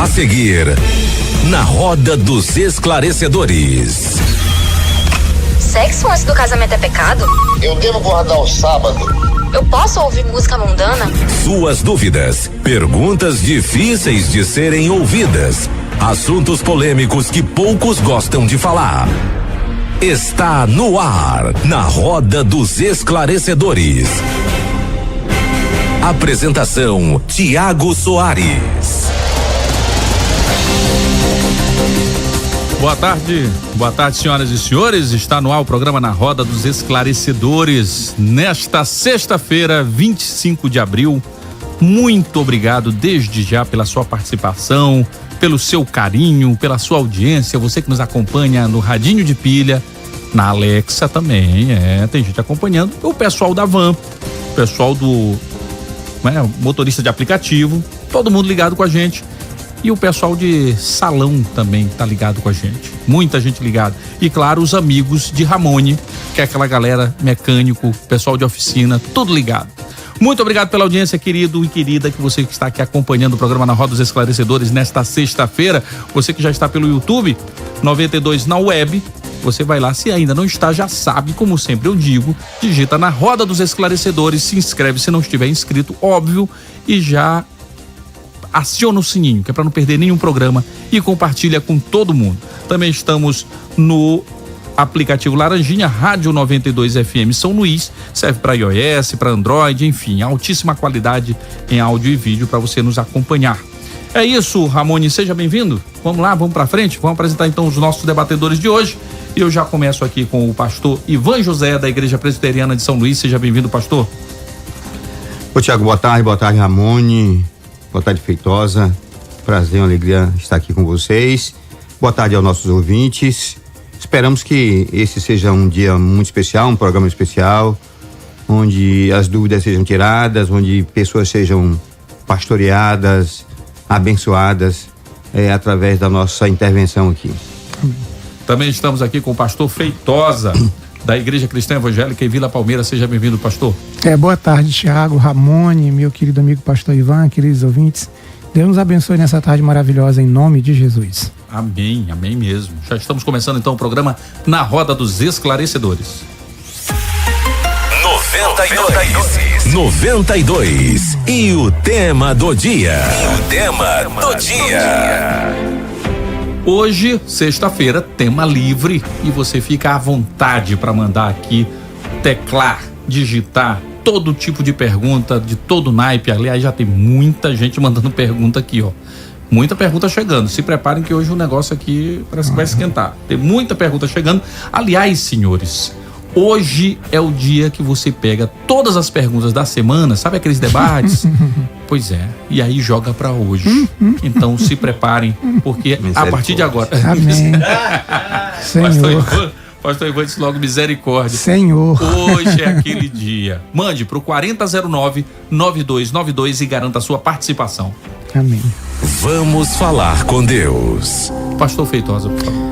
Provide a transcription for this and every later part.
A seguir, na Roda dos Esclarecedores. Sexo antes do casamento é pecado? Eu devo guardar o sábado? Eu posso ouvir música mundana? Suas dúvidas, perguntas difíceis de serem ouvidas, assuntos polêmicos que poucos gostam de falar. Está no ar, na Roda dos Esclarecedores. Apresentação: Tiago Soares. Boa tarde, senhoras e senhores. Está no ar o programa Na Roda dos Esclarecedores. Nesta sexta-feira, 25 de abril. Muito obrigado desde já pela sua participação, pelo seu carinho, pela sua audiência. Você que nos acompanha no radinho de pilha, na Alexa também, tem gente acompanhando. O pessoal da van, o pessoal do motorista de aplicativo, todo mundo ligado com a gente. E o pessoal de salão também tá ligado com a gente. Muita gente ligada. E claro, os amigos de Ramone, que é aquela galera mecânico, pessoal de oficina, tudo ligado. Muito obrigado pela audiência, querido e querida, que você que está aqui acompanhando o programa Na Roda dos Esclarecedores nesta sexta-feira. Você que já está pelo YouTube, 92 na web, você vai lá. Se ainda não está, já sabe, como sempre eu digo, digita Na Roda dos Esclarecedores, se inscreve se não estiver inscrito, óbvio, e já aciona o sininho, que é para não perder nenhum programa, e compartilha com todo mundo. Também estamos no aplicativo Laranjinha, Rádio 92 FM São Luís, serve para iOS, para Android, enfim, altíssima qualidade em áudio e vídeo para você nos acompanhar. É isso, Ramone, seja bem-vindo. Vamos lá, vamos para frente, vamos apresentar então os nossos debatedores de hoje. E eu já começo aqui com o pastor Ivan José, da Igreja Presbiteriana de São Luís. Seja bem-vindo, pastor. Ô Tiago, boa tarde, Ramone. Boa tarde, Feitosa. Prazer, uma alegria estar aqui com vocês. Boa tarde aos nossos ouvintes. Esperamos que esse seja um dia muito especial, um programa especial, onde as dúvidas sejam tiradas, onde pessoas sejam pastoreadas, abençoadas, através da nossa intervenção aqui. Também estamos aqui com o pastor Feitosa, da Igreja Cristã Evangélica em Vila Palmeira. Seja bem-vindo, pastor. Boa tarde, Tiago, Ramone, meu querido amigo pastor Ivan, queridos ouvintes. Deus nos abençoe nessa tarde maravilhosa, em nome de Jesus. Amém, amém mesmo. Já estamos começando então o programa Na Roda dos Esclarecedores. 92. E o tema do dia. Hoje, sexta-feira, tema livre, e você fica à vontade para mandar aqui, teclar, digitar todo tipo de pergunta, de todo naipe. Aliás, já tem muita gente mandando pergunta aqui, ó. Muita pergunta chegando. Se preparem que hoje o negócio aqui parece que vai esquentar. Tem muita pergunta chegando. Aliás, senhores, hoje é o dia que você pega todas as perguntas da semana, sabe aqueles debates? Pois é, e aí joga pra hoje. Então se preparem, porque a partir de agora... Amém. Senhor. Pastor Ivan disse logo: misericórdia. Senhor. Hoje é aquele dia. Mande pro 4009-9292 e garanta a sua participação. Amém. Vamos falar com Deus. Pastor Feitosa, por favor.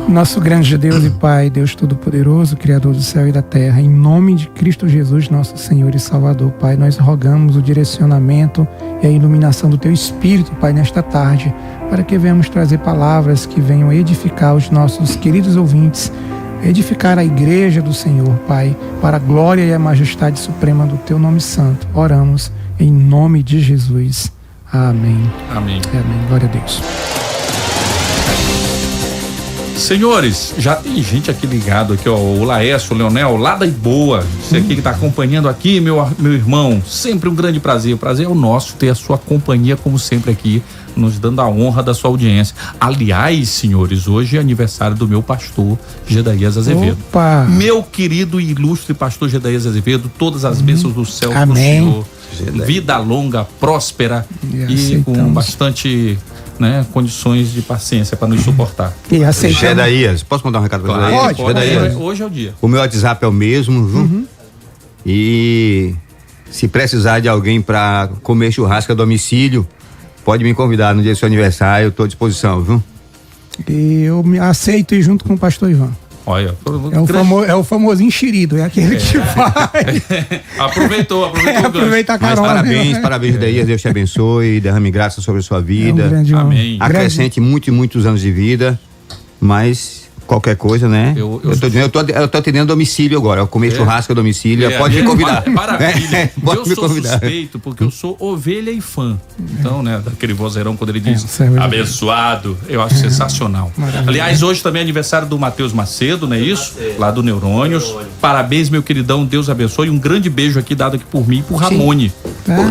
Nosso grande Deus e Pai, Deus Todo-Poderoso, Criador do céu e da terra, em nome de Cristo Jesus, nosso Senhor e Salvador, Pai, nós rogamos o direcionamento e a iluminação do Teu Espírito, Pai, nesta tarde, para que venhamos trazer palavras que venham edificar os nossos queridos ouvintes, edificar a igreja do Senhor, Pai, para a glória e a majestade suprema do Teu nome santo. Oramos em nome de Jesus. Amém. Amém. Amém. Glória a Deus. Senhores, já tem gente aqui ligado aqui, ó, o Laércio, o Leonel, lá da Iboa, você aqui que tá acompanhando aqui, meu irmão, sempre um grande prazer. O prazer é o nosso ter a sua companhia, como sempre aqui, nos dando a honra da sua audiência. Aliás, senhores, hoje é aniversário do meu pastor Gedaías Azevedo. Opa! Meu querido e ilustre pastor Gedaías Azevedo, todas as bênçãos do céu pro Senhor. Vida longa, próspera e com bastante... condições de paciência para nos suportar. E aceitamos. Gedaías, posso mandar um recado para você? Pode. Gedaías. Hoje é o dia. O meu WhatsApp é o mesmo, viu? E se precisar de alguém para comer churrasco a domicílio, pode me convidar no dia do seu aniversário, eu estou à disposição, viu? Eu me aceito ir junto com o pastor Ivan. Olha, é o famoso enxerido, é aquele que vai. Aproveitou o gancho. Aproveita a carona. Mas parabéns, Daí, Deus te abençoe, derrame graça sobre a sua vida. Amém. Acrescente muitos anos de vida, mas qualquer coisa, né? Eu tô atendendo domicílio agora, eu comer churrasco a domicílio, pode me convidar. Maravilha. Pode eu me sou convidar. suspeito porque eu sou ovelha e fã. Então, né, daquele vozeirão quando ele diz abençoado, eu acho sensacional. Maravilha. Aliás, hoje também é aniversário do Matheus Macedo, não é isso? Lá do Neurônios. Parabéns, meu queridão, Deus abençoe. Um grande beijo aqui dado aqui por mim e por Ramone.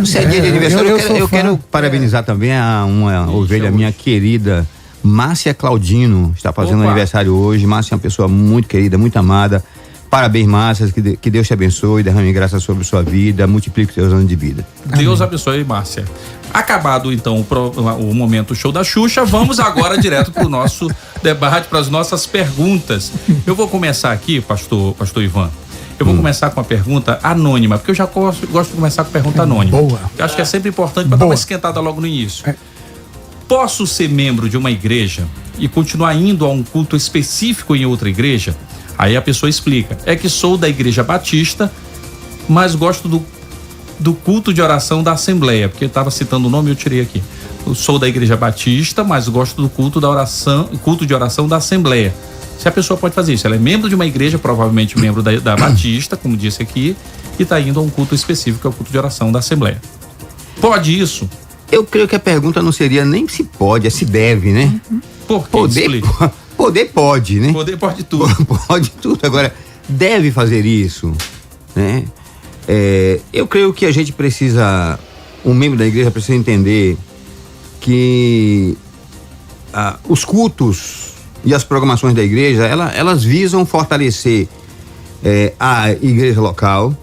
Se é dia de aniversário, eu quero parabenizar também a uma ovelha minha querida, Márcia Claudino, está fazendo aniversário hoje. Márcia é uma pessoa muito querida, muito amada. Parabéns, Márcia, que Deus te abençoe, derrame graça sobre sua vida, multiplique os seus anos de vida. Deus abençoe, Márcia. Acabado então o momento show da Xuxa, vamos agora direto para o nosso debate, para as nossas perguntas. Eu vou começar aqui, pastor Ivan. Eu vou começar com uma pergunta anônima, porque eu já gosto de começar com pergunta anônima. Boa. Eu acho que é sempre importante para dar uma esquentada logo no início. Posso ser membro de uma igreja e continuar indo a um culto específico em outra igreja? Aí a pessoa explica. É que sou da igreja batista, mas gosto do culto de oração da Assembleia, porque eu estava citando o nome e eu tirei aqui. Eu sou da igreja batista, mas gosto do culto de oração da Assembleia. Se a pessoa pode fazer isso, ela é membro de uma igreja, provavelmente membro da Batista, como disse aqui, e está indo a um culto específico, que é o culto de oração da Assembleia. Pode isso? Eu creio que a pergunta não seria nem se pode, é se deve, né? Por quê? Poder pode, né? Poder pode tudo. Pode tudo. Agora, deve fazer isso, né? Eu creio que a gente precisa, um membro da igreja precisa entender que os cultos e as programações da igreja, elas visam fortalecer a igreja local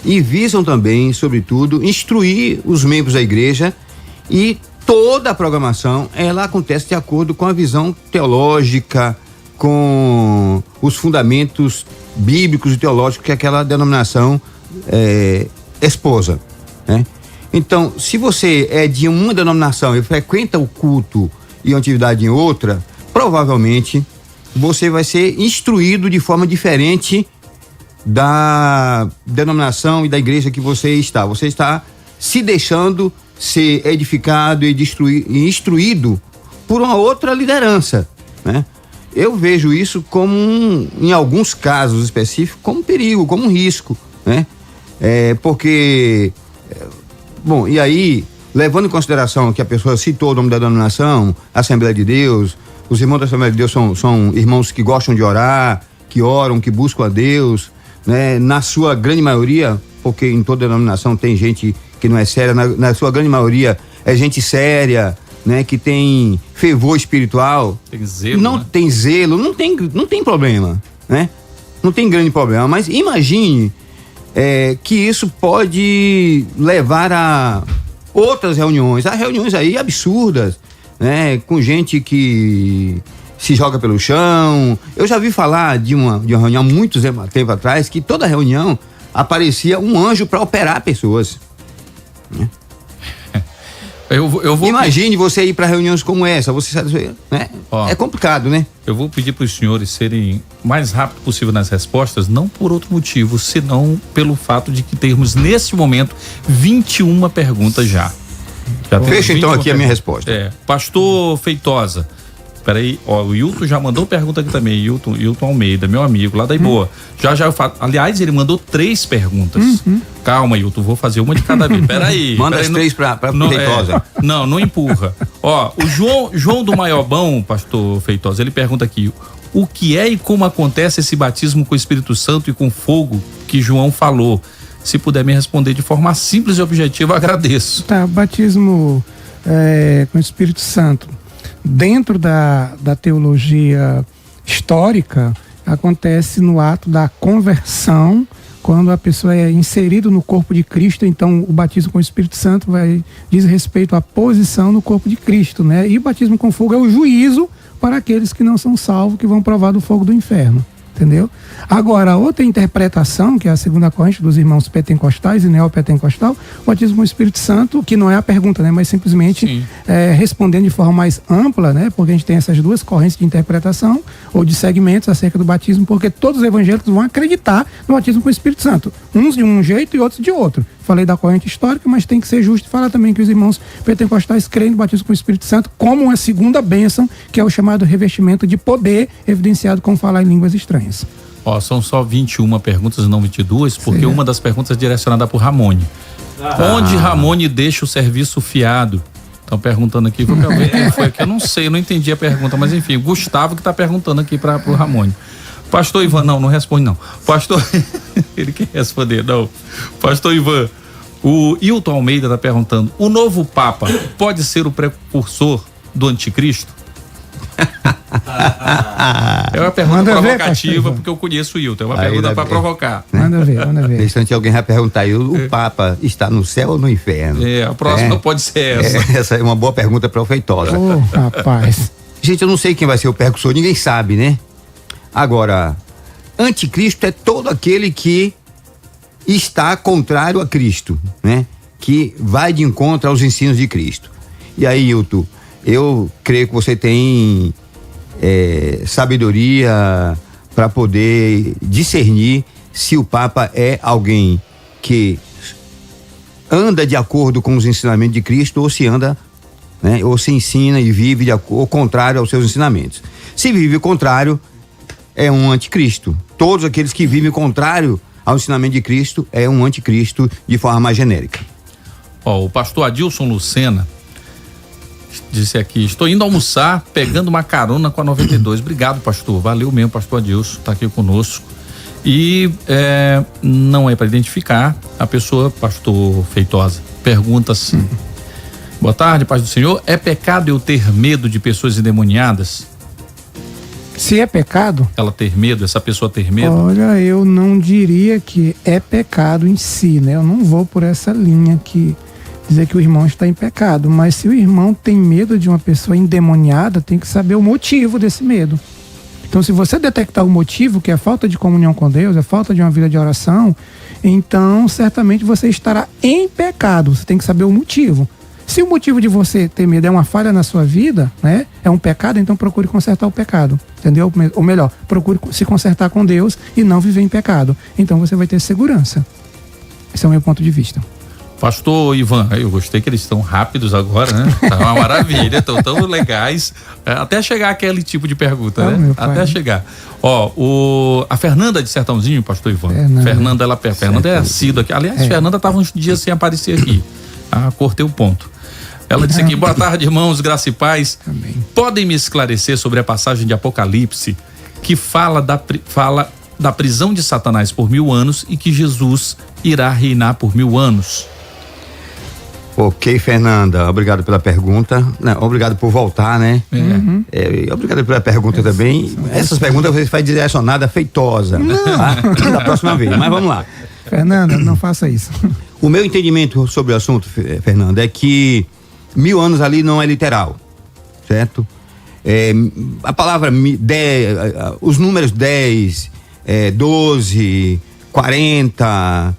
e visam também, sobretudo, instruir os membros da igreja, e toda a programação, ela acontece de acordo com a visão teológica, com os fundamentos bíblicos e teológicos que aquela denominação esposa, né? Então, se você é de uma denominação e frequenta o culto e uma atividade em outra, provavelmente você vai ser instruído de forma diferente da denominação e da igreja que você está. Você está se deixando ser edificado e instruído por uma outra liderança, né? Eu vejo isso como, em alguns casos específicos, como um perigo, como um risco, né? Porque, bom, e aí, levando em consideração que a pessoa citou o nome da denominação, Assembleia de Deus, os irmãos da Assembleia de Deus são irmãos que gostam de orar, que oram, que buscam a Deus, né? Na sua grande maioria, porque em toda denominação tem gente que não é séria, na sua grande maioria é gente séria, né? Que tem fervor espiritual. Tem zelo, não, né? Tem zelo, não tem problema, né? Não tem grande problema, mas imagine que isso pode levar a outras reuniões, a reuniões aí absurdas, né? Com gente que se joga pelo chão. Eu já vi falar de uma reunião muito tempo atrás, que toda reunião aparecia um anjo para operar pessoas, né? Eu vou Imagine você ir para reuniões como essa, né? É complicado, né? Eu vou pedir para os senhores serem o mais rápido possível nas respostas, não por outro motivo, senão pelo fato de que temos nesse momento 21 perguntas já. Fecha então aqui a minha resposta. Pastor Feitosa, peraí, o Hilton já mandou pergunta aqui também, Hilton Almeida, meu amigo lá da Iboa. Já eu falo, aliás, ele mandou 3 perguntas. Calma, Hilton, vou fazer uma de cada vez. Peraí. Manda as 3 pra Feitosa. Não empurra. O João do Maiobão, pastor Feitosa, ele pergunta aqui: o que é e como acontece esse batismo com o Espírito Santo e com fogo que João falou? Se puder me responder de forma simples e objetiva, agradeço. Batismo com o Espírito Santo, dentro da teologia histórica, acontece no ato da conversão, quando a pessoa é inserida no corpo de Cristo. Então o batismo com o Espírito Santo diz respeito à posição no corpo de Cristo, né? E o batismo com fogo é o juízo para aqueles que não são salvos, que vão provar do fogo do inferno. Entendeu? Agora, outra interpretação, que é a segunda corrente dos irmãos pentecostais e neopentecostal, o batismo com o Espírito Santo, que não é a pergunta, né, mas simplesmente respondendo de forma mais ampla, né, porque a gente tem essas duas correntes de interpretação ou de segmentos acerca do batismo, porque todos os evangélicos vão acreditar no batismo com o Espírito Santo, uns de um jeito e outros de outro. Falei da corrente histórica, mas tem que ser justo falar também que os irmãos pentecostais creem no batismo com o Espírito Santo como uma segunda bênção, que é o chamado revestimento de poder, evidenciado com falar em línguas estranhas. Ó, são só 21 perguntas e não 22, porque uma das perguntas é direcionada por Ramone. Onde Ramone deixa o serviço fiado? Estão perguntando aqui, vou ver quem foi aqui, eu não sei, eu não entendi a pergunta, mas enfim, o Gustavo que está perguntando aqui para o Ramone. Pastor Ivan, não responde não. Pastor, ele quer responder, não. Pastor Ivan, o Hilton Almeida está perguntando, o novo Papa pode ser o precursor do anticristo? É uma pergunta provocativa, porque eu conheço o Hilton, é uma pergunta para provocar. Manda ver. Bastante alguém vai perguntar aí, o Papa está no céu ou no inferno? A próxima pode ser essa. Essa é uma boa pergunta proveitosa. Rapaz. Gente, eu não sei quem vai ser o precursor, ninguém sabe, né? Agora, anticristo é todo aquele que está contrário a Cristo, né? Que vai de encontro aos ensinos de Cristo. E aí, Hilton, eu creio que você tem sabedoria para poder discernir se o Papa é alguém que anda de acordo com os ensinamentos de Cristo ou se anda, né, ou se ensina e vive o contrário aos seus ensinamentos. Se vive o contrário, é um anticristo. Todos aqueles que vivem o contrário ao ensinamento de Cristo é um anticristo de forma mais genérica. O pastor Adilson Lucena disse aqui, estou indo almoçar pegando uma carona com a 92. Obrigado, pastor, valeu mesmo, pastor Adilson, tá aqui conosco. E não é para identificar a pessoa, pastor Feitosa, pergunta assim, boa tarde, paz do Senhor, é pecado eu ter medo de pessoas endemoniadas? Se é pecado? Ela ter medo, essa pessoa ter medo? Olha, eu não diria que é pecado em si, né? Eu não vou por essa linha que dizer que o irmão está em pecado, mas se o irmão tem medo de uma pessoa endemoniada, tem que saber o motivo desse medo. Então, se você detectar o motivo, que é a falta de comunhão com Deus, a falta de uma vida de oração, então certamente você estará em pecado. Você tem que saber o motivo. Se o motivo de você ter medo é uma falha na sua vida, né? É um pecado, então procure consertar o pecado, entendeu? Ou melhor, procure se consertar com Deus e não viver em pecado. Então você vai ter segurança. Esse é o meu ponto de vista. Pastor Ivan, eu gostei que eles estão rápidos agora, né? Tá uma maravilha, estão tão legais. Até chegar aquele tipo de pergunta, né? Até chegar. A Fernanda de Sertãozinho, pastor Ivan. Fernanda é assídua aqui. Aliás, Fernanda estava uns dias sem aparecer aqui. Cortei o ponto. Ela disse aqui, boa tarde, irmãos, graça e paz. Amém. Podem me esclarecer sobre a passagem de Apocalipse que fala da prisão de Satanás por 1000 anos e que Jesus irá reinar por 1000 anos? Ok, Fernanda, obrigado pela pergunta. Obrigado por voltar, né? Obrigado pela pergunta também. Essas perguntas você faz direcionada feitosa, tá? Da próxima vez, mas vamos lá. Fernanda, não faça isso. O meu entendimento sobre o assunto, Fernanda, é que 1000 anos ali não é literal, certo? A palavra 10, os números 10, 12, 40,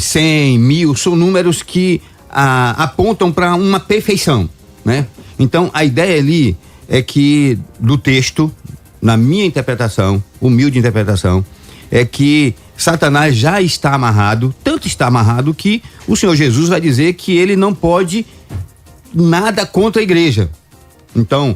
100, 1000 são números que apontam para uma perfeição, né? Então a ideia ali é que do texto, na minha interpretação, humilde interpretação, é que Satanás já está amarrado, tanto está amarrado que o Senhor Jesus vai dizer que ele não pode nada contra a igreja. Então,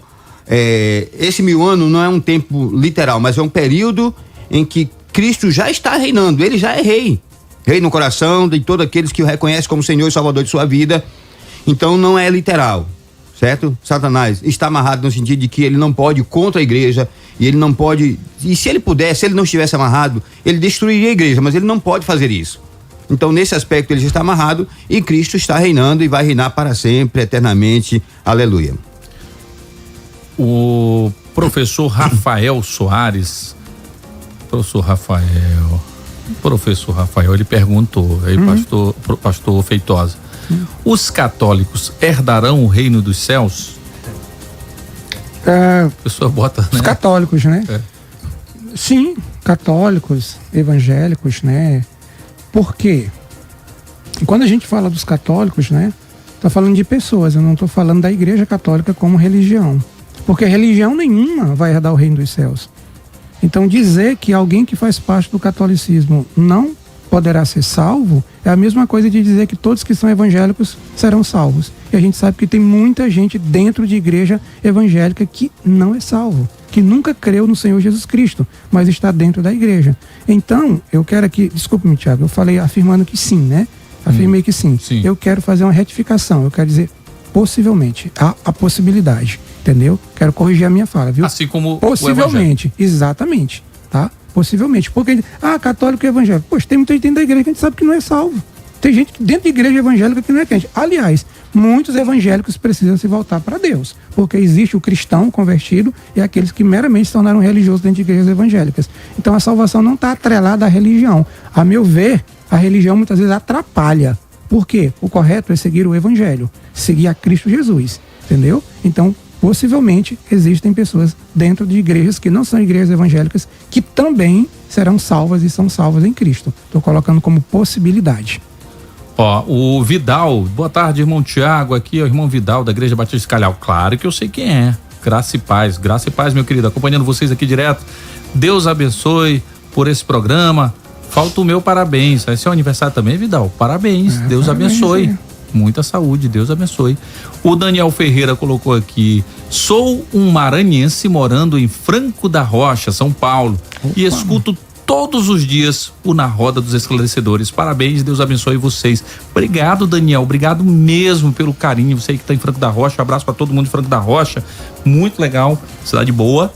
esse 1000 anos não é um tempo literal, mas é um período em que Cristo já está reinando, ele já é rei. Rei no coração de todos aqueles que o reconhecem como Senhor e Salvador de sua vida. Então não é literal, certo? Satanás está amarrado no sentido de que ele não pode contra a igreja, e ele não pode, e se ele pudesse, se ele não estivesse amarrado, ele destruiria a igreja, mas ele não pode fazer isso. Então nesse aspecto ele já está amarrado e Cristo está reinando e vai reinar para sempre, eternamente, aleluia. O professor Rafael Soares, professor Rafael, ele perguntou aí, pastor Feitosa, os católicos herdarão o reino dos céus? A pessoa bota, né? Os católicos, né? Sim, católicos, evangélicos, né? Por quê? Quando a gente fala dos católicos, né? Tá falando de pessoas, eu não estou falando da Igreja Católica como religião. Porque religião nenhuma vai herdar o reino dos céus. Então dizer que alguém que faz parte do catolicismo não poderá ser salvo é a mesma coisa de dizer que todos que são evangélicos serão salvos. E a gente sabe que tem muita gente dentro de igreja evangélica que não é salvo, que nunca creu no Senhor Jesus Cristo, mas está dentro da igreja. Então, eu quero aqui, desculpe-me, Tiago, eu falei afirmando que sim, né? Afirmei que sim. Eu quero fazer uma retificação, eu quero dizer, possivelmente, há a possibilidade, entendeu? Quero corrigir a minha fala, viu? Assim como possivelmente, exatamente, tá? Possivelmente, porque, católico e evangélico, poxa, tem muita gente dentro da igreja que a gente sabe que não é salvo. Tem gente dentro da igreja evangélica que não é crente. Aliás, muitos evangélicos precisam se voltar para Deus, porque existe o cristão convertido e aqueles que meramente se tornaram religiosos dentro de igrejas evangélicas. Então a salvação não está atrelada à religião. A meu ver, a religião muitas vezes atrapalha. Por quê? O correto é seguir o evangelho, seguir a Cristo Jesus, entendeu? Então, possivelmente, existem pessoas dentro de igrejas que não são igrejas evangélicas que também serão salvas e são salvas em Cristo. Estou colocando como possibilidade. O Vidal, boa tarde, irmão Tiago, aqui é o irmão Vidal da Igreja Batista Calhau. Claro que eu sei quem é. Graça e paz, meu querido, acompanhando vocês aqui direto. Deus abençoe por esse programa. Falta o meu parabéns. Esse é o aniversário também, Vidal? Parabéns, Deus abençoe. Muita saúde, Deus abençoe. O Daniel Ferreira colocou aqui: sou um maranhense morando em Franco da Rocha, São Paulo, e escuto todos os dias o Na Roda dos Esclarecedores. Parabéns, Deus abençoe vocês. Obrigado, Daniel, obrigado mesmo pelo carinho. Você aí que tá em Franco da Rocha, um abraço para todo mundo de Franco da Rocha. Muito legal, cidade boa,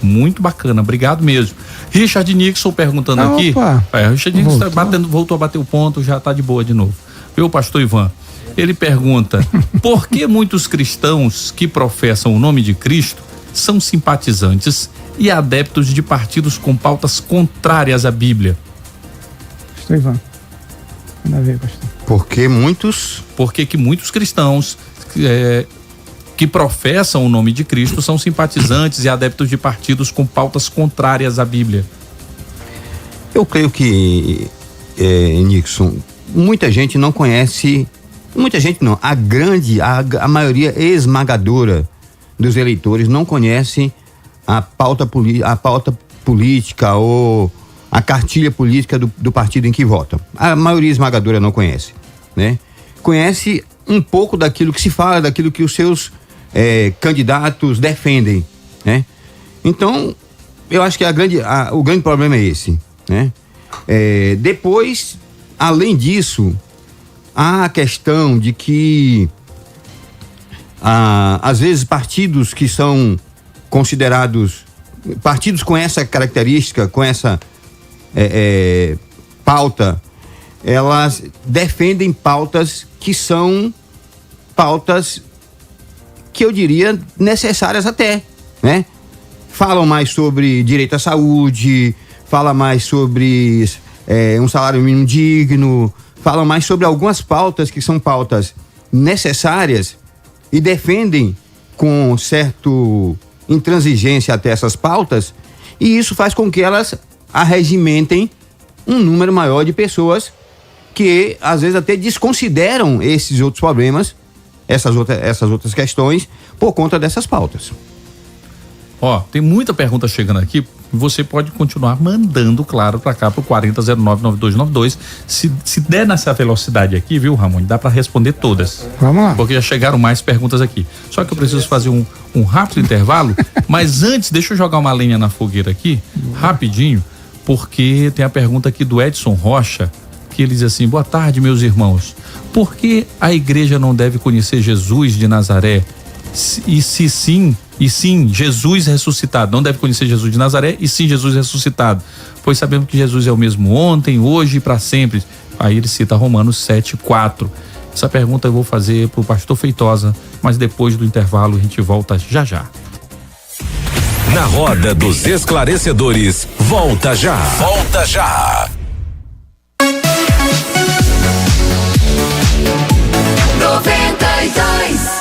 muito bacana, obrigado mesmo. Richard Nixon perguntando aqui. Richard Nixon voltou a bater o ponto, já tá de boa de novo. Viu, pastor Ivan? Ele pergunta: por que muitos cristãos que professam o nome de Cristo são simpatizantes e adeptos de partidos com pautas contrárias à Bíblia? Pastor Ivan, nada a ver, pastor. Por que muitos? Porque que muitos cristãos que professam o nome de Cristo são simpatizantes e adeptos de partidos com pautas contrárias à Bíblia? Eu creio que, Nixon, muita gente não conhece, a maioria esmagadora dos eleitores não conhece a pauta política ou a cartilha política do partido em que votam. A maioria esmagadora não conhece, né? Conhece um pouco daquilo que se fala, daquilo que os seus candidatos defendem, né? Então, eu acho que o grande problema é esse, né? Depois, além disso, há a questão de que às vezes partidos que são considerados partidos com essa característica, com essa pauta, elas defendem pautas que são pautas que eu diria necessárias até, né? Falam mais sobre direito à saúde, fala mais sobre um salário mínimo digno, falam mais sobre algumas pautas que são pautas necessárias e defendem com certo intransigência até essas pautas, e isso faz com que elas arregimentem um número maior de pessoas que às vezes até desconsideram esses outros problemas, essas outras questões, por conta dessas pautas. Tem muita pergunta chegando aqui. Você pode continuar mandando, claro, para cá pro 40099292. Se der nessa velocidade aqui, viu, Ramon? Dá para responder todas. Vamos lá. Porque já chegaram mais perguntas aqui. Só que eu preciso fazer um rápido intervalo. Mas antes, deixa eu jogar uma lenha na fogueira aqui, rapidinho, porque tem a pergunta aqui do Edson Rocha, que ele diz assim: boa tarde, meus irmãos. Por que a igreja não deve conhecer Jesus de Nazaré? E sim, Jesus ressuscitado. Não deve conhecer Jesus de Nazaré e sim Jesus ressuscitado, pois sabemos que Jesus é o mesmo ontem, hoje e para sempre. Aí ele cita Romanos 7:4. Essa pergunta eu vou fazer pro pastor Feitosa, mas depois do intervalo a gente volta já já. Na Roda dos Esclarecedores, volta já. Volta já. 92.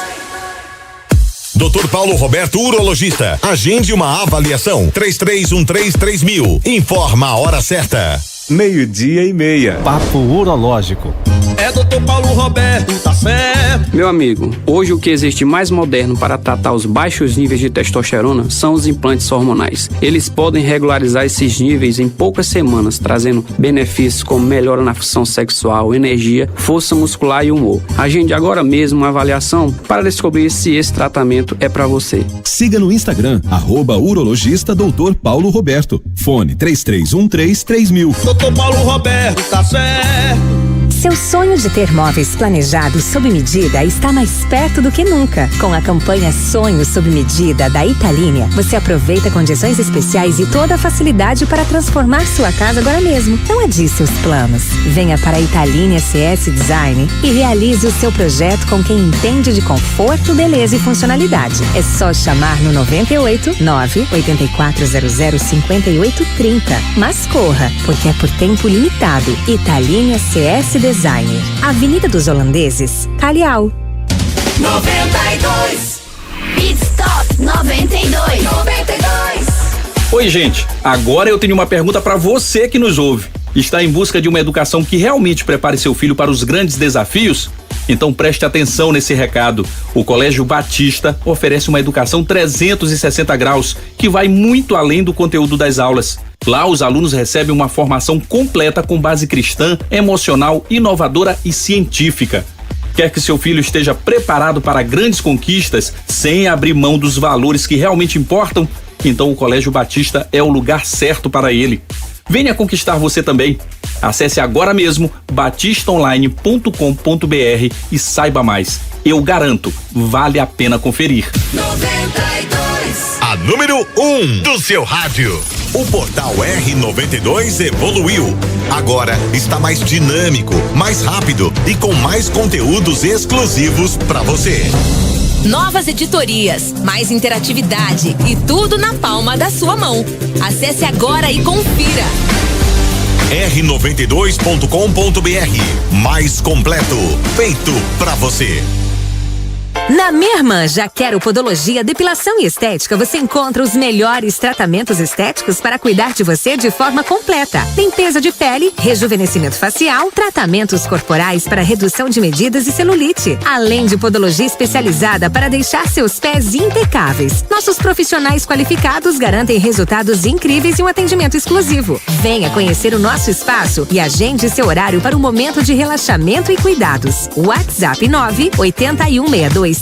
Dr. Paulo Roberto, urologista. Agende uma avaliação. 33133000. Informa a hora certa. 12:30. Papo urológico. É Dr. Paulo Roberto, tá certo. Meu amigo, hoje o que existe mais moderno para tratar os baixos níveis de testosterona são os implantes hormonais. Eles podem regularizar esses níveis em poucas semanas, trazendo benefícios como melhora na função sexual, energia, força muscular e humor. Agende agora mesmo uma avaliação para descobrir se esse tratamento é para você. Siga no Instagram, @urologista Dr. Paulo Roberto. Fone 33133000. Dr. Paulo Roberto, tá certo. Seu sonho de ter móveis planejados sob medida está mais perto do que nunca. Com a campanha Sonhos sob Medida da Italínia, você aproveita condições especiais e toda a facilidade para transformar sua casa agora mesmo. Não adie seus planos. Venha para a Italínia CS Design e realize o seu projeto com quem entende de conforto, beleza e funcionalidade. É só chamar no 98 98400 5830. Mas corra, porque é por tempo limitado. Italínia CS Design. Avenida dos Holandeses, Calial. 92. Pit Stop 92. Oi, gente. Agora eu tenho uma pergunta para você que nos ouve. Está em busca de uma educação que realmente prepare seu filho para os grandes desafios? Então preste atenção nesse recado. O Colégio Batista oferece uma educação 360 graus, que vai muito além do conteúdo das aulas. Lá, os alunos recebem uma formação completa com base cristã, emocional, inovadora e científica. Quer que seu filho esteja preparado para grandes conquistas, sem abrir mão dos valores que realmente importam? Então o Colégio Batista é o lugar certo para ele. Venha conquistar você também. Acesse agora mesmo batistaonline.com.br e saiba mais. Eu garanto, vale a pena conferir. 92. A número 1 do seu rádio. O portal R92 evoluiu. Agora está mais dinâmico, mais rápido e com mais conteúdos exclusivos para você. Novas editorias, mais interatividade e tudo na palma da sua mão. Acesse agora e confira. r92.com.br. Mais completo, feito pra você. Na Merman Já Quero Podologia, Depilação e Estética, você encontra os melhores tratamentos estéticos para cuidar de você de forma completa. Limpeza de pele, rejuvenescimento facial, tratamentos corporais para redução de medidas e celulite, além de podologia especializada para deixar seus pés impecáveis. Nossos profissionais qualificados garantem resultados incríveis e um atendimento exclusivo. Venha conhecer o nosso espaço e agende seu horário para um momento de relaxamento e cuidados. WhatsApp 981623924.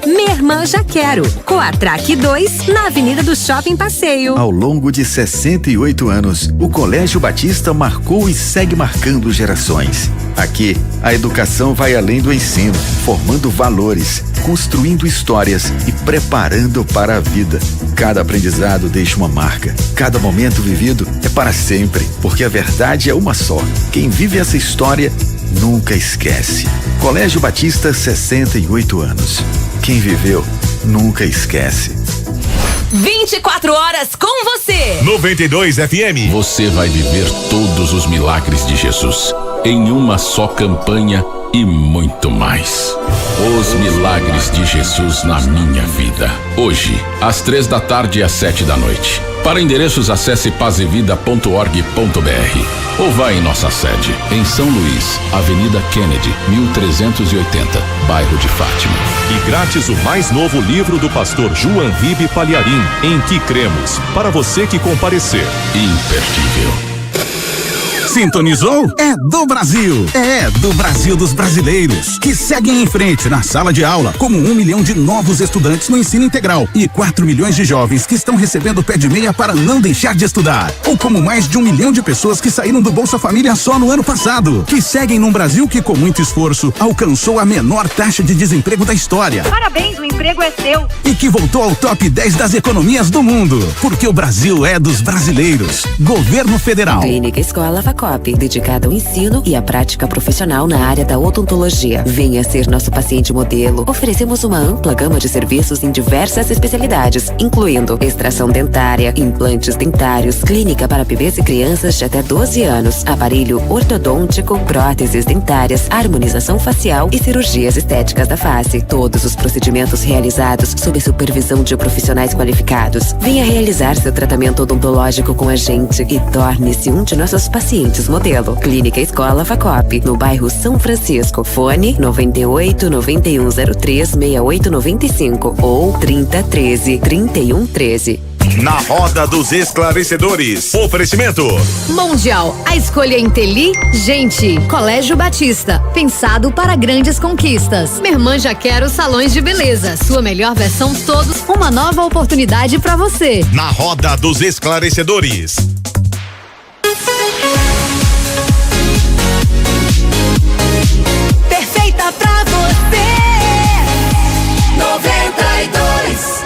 Merman Já Quero. Coatrac 2, na Avenida do Shopping Passeio. Ao longo de 68 anos, o Colégio Batista marcou e segue marcando gerações. Aqui, a educação vai além do ensino, formando valores, construindo histórias e preparando para a vida. Cada aprendizado deixa uma marca. Cada momento vivido é para sempre, porque a verdade é uma só. Quem vive essa história nunca esquece. Colégio Batista, 68 anos. Quem viveu, nunca esquece. 24 horas com você. 92 FM. Você vai viver todos os milagres de Jesus em uma só campanha e muito mais. Os milagres de Jesus na minha vida. Hoje, às 3 da tarde e às 7 da noite. Para endereços, acesse pazevida.org.br ou vá em nossa sede, em São Luís, Avenida Kennedy, 1380, bairro de Fátima. E grátis o mais novo livro do pastor João Ribe Palharim, Em Que Cremos, para você que comparecer. Imperdível. Sintonizou? É do Brasil. É do Brasil dos brasileiros, que seguem em frente na sala de aula, como 1 milhão de novos estudantes no ensino integral e 4 milhões de jovens que estão recebendo pé de meia para não deixar de estudar. Ou como mais de 1 milhão de pessoas que saíram do Bolsa Família só no ano passado, que seguem num Brasil que com muito esforço alcançou a menor taxa de desemprego da história. Parabéns, o emprego é seu. E que voltou ao top 10 das economias do mundo, porque o Brasil é dos brasileiros. Governo Federal. Clínica Escola Faculdade Facop, dedicada ao ensino e à prática profissional na área da odontologia. Venha ser nosso paciente modelo. Oferecemos uma ampla gama de serviços em diversas especialidades, incluindo extração dentária, implantes dentários, clínica para bebês e crianças de até 12 anos, aparelho ortodôntico, próteses dentárias, harmonização facial e cirurgias estéticas da face. Todos os procedimentos realizados sob a supervisão de profissionais qualificados. Venha realizar seu tratamento odontológico com a gente e torne-se um de nossos pacientes modelo. Clínica Escola Facop, no bairro São Francisco. Fone 98 9103 6895 ou 3013 3113. Na Roda dos Esclarecedores. Oferecimento. Mundial, a escolha inteligente. Colégio Batista, pensado para grandes conquistas. Merman Jaquero Salões de Beleza, sua melhor versão todos, uma nova oportunidade para você. Na Roda dos Esclarecedores. Perfeita pra você. 92.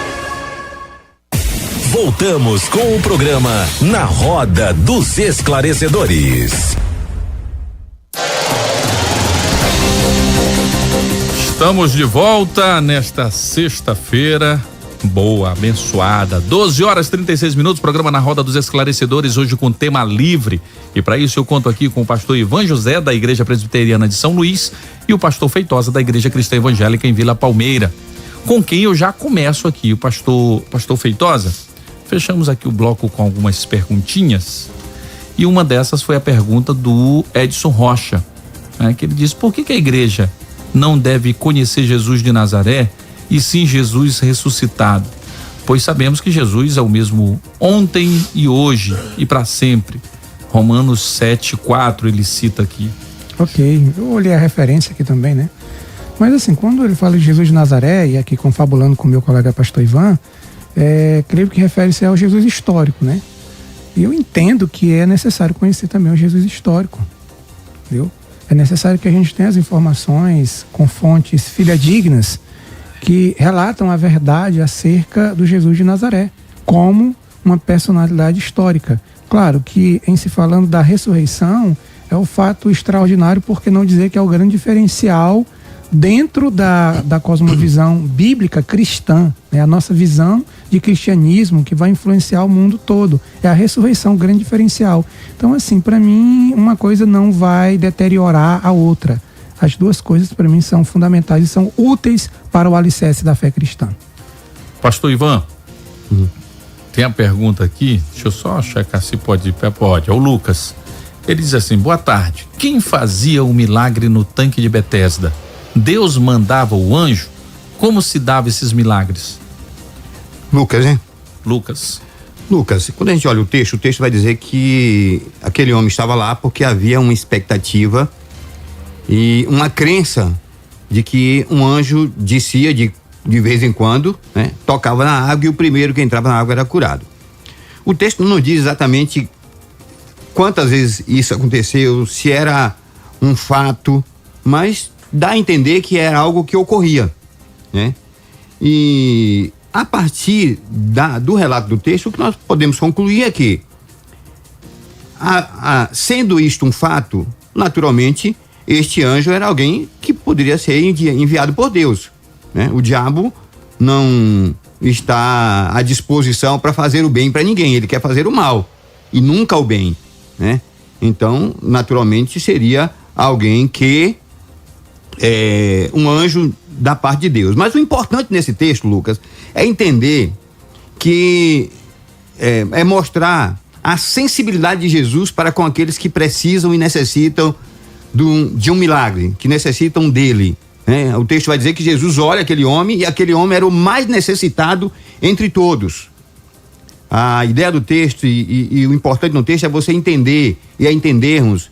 Voltamos com o programa Na Roda dos Esclarecedores. Estamos de volta nesta sexta-feira boa, abençoada. 12h36, programa Na Roda dos Esclarecedores, hoje com tema livre. E para isso eu conto aqui com o pastor Ivan José, da Igreja Presbiteriana de São Luís, e o pastor Feitosa, da Igreja Cristã Evangélica em Vila Palmeira, com quem eu já começo aqui. O pastor Feitosa, fechamos aqui o bloco com algumas perguntinhas, e uma dessas foi a pergunta do Edson Rocha, né, que ele diz: por que a igreja não deve conhecer Jesus de Nazaré e sim Jesus ressuscitado? Pois sabemos que Jesus é o mesmo ontem e hoje e para sempre. Romanos 7:4 ele cita aqui. Ok, eu olhei a referência aqui também, né? Mas assim, quando ele fala de Jesus de Nazaré, e aqui confabulando com o meu colega pastor Ivan, creio que refere-se ao Jesus histórico, né? E eu entendo que é necessário conhecer também o Jesus histórico, entendeu? É necessário que a gente tenha as informações com fontes fidedignas que relatam a verdade acerca do Jesus de Nazaré, como uma personalidade histórica. Claro que, em se falando da ressurreição, é o fato extraordinário, por que não dizer que é o grande diferencial dentro da cosmovisão bíblica cristã, né? A nossa visão de cristianismo que vai influenciar o mundo todo. É a ressurreição o grande diferencial. Então, assim, para mim, uma coisa não vai deteriorar a outra. As duas coisas, para mim, são fundamentais e são úteis para o alicerce da fé cristã. Pastor Ivan, tem a pergunta aqui, deixa eu só checar se pode. É o Lucas. Ele diz assim: boa tarde. Quem fazia o milagre no tanque de Betesda? Deus mandava o anjo? Como se dava esses milagres? Lucas, né? Lucas, quando a gente olha o texto vai dizer que aquele homem estava lá porque havia uma expectativa e uma crença de que um anjo descia de vez em quando, né? Tocava na água e o primeiro que entrava na água era curado. O texto não diz exatamente quantas vezes isso aconteceu, se era um fato, mas dá a entender que era algo que ocorria, né? E a partir do relato do texto, o que nós podemos concluir é que, sendo isto um fato, naturalmente, este anjo era alguém que poderia ser enviado por Deus, né? O diabo não está à disposição para fazer o bem para ninguém, ele quer fazer o mal e nunca o bem, né? Então, naturalmente, seria alguém que um anjo da parte de Deus. Mas o importante nesse texto, Lucas, é entender que é mostrar a sensibilidade de Jesus para com aqueles que precisam e necessitam de um milagre, que necessitam dele, né? O texto vai dizer que Jesus olha aquele homem e aquele homem era o mais necessitado entre todos. A ideia do texto e o importante no texto é você entender e entendermos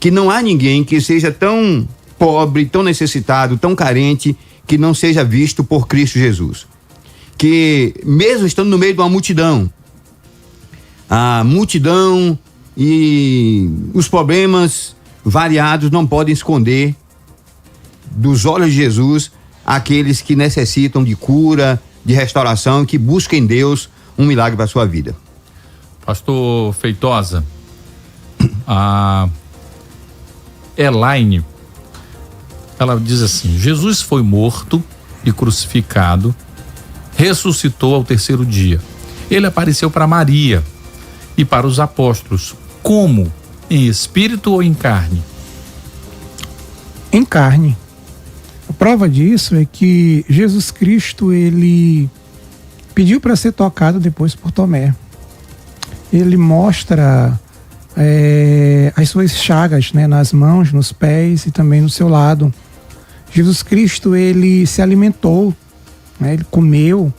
que não há ninguém que seja tão pobre, tão necessitado, tão carente, que não seja visto por Cristo Jesus. Que mesmo estando no meio de uma multidão, a multidão e os problemas variados não podem esconder dos olhos de Jesus aqueles que necessitam de cura, de restauração, que buscam em Deus um milagre para a sua vida. Pastor Feitosa, a Elaine, ela diz assim: Jesus foi morto e crucificado, ressuscitou ao terceiro dia. Ele apareceu para Maria e para os apóstolos. Como? Em espírito ou em carne? Em carne. A prova disso é que Jesus Cristo, ele pediu para ser tocado depois por Tomé. Ele mostra as suas chagas, né, nas mãos, nos pés e também no seu lado. Jesus Cristo, ele se alimentou, né, ele comeu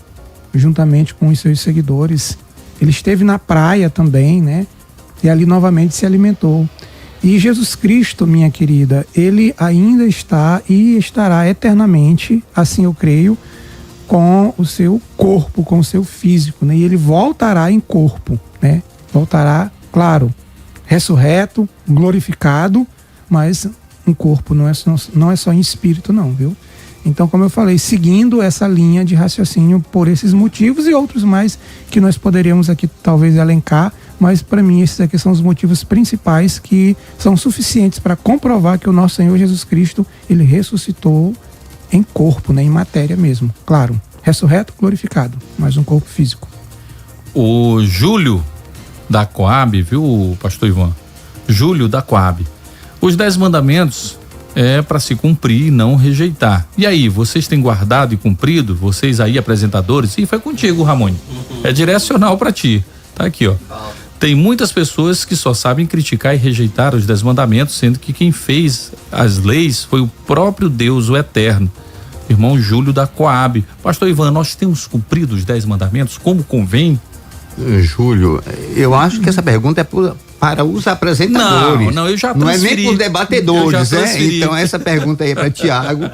juntamente com os seus seguidores. Ele esteve na praia também, né, e ali novamente se alimentou. E Jesus Cristo, minha querida, ele ainda está e estará eternamente, assim eu creio, com o seu corpo, com o seu físico, né? E ele voltará em corpo, né? Voltará, claro, ressurreto, glorificado, mas um corpo não é só em espírito não, viu? Então, como eu falei, seguindo essa linha de raciocínio por esses motivos e outros mais que nós poderíamos aqui talvez elencar, mas para mim esses aqui são os motivos principais que são suficientes para comprovar que o nosso Senhor Jesus Cristo, ele ressuscitou em corpo, né, em matéria mesmo, claro, ressurreto, glorificado, mas um corpo físico. O Júlio da Coab, viu, pastor Ivan? Júlio da Coab. Os 10 mandamentos é para se cumprir e não rejeitar. E aí, vocês têm guardado e cumprido? Vocês aí, apresentadores? E foi contigo, Ramon. É direcional para ti. Tá aqui, ó. Tem muitas pessoas que só sabem criticar e rejeitar os 10 mandamentos, sendo que quem fez as leis foi o próprio Deus, o Eterno. Irmão Júlio da Coab. Pastor Ivan, nós temos cumprido os 10 mandamentos como convém? Júlio, eu acho que essa pergunta é para os apresentadores. Não, eu já transferi. Não é nem para os debatedores, né? Então essa pergunta aí é para Tiago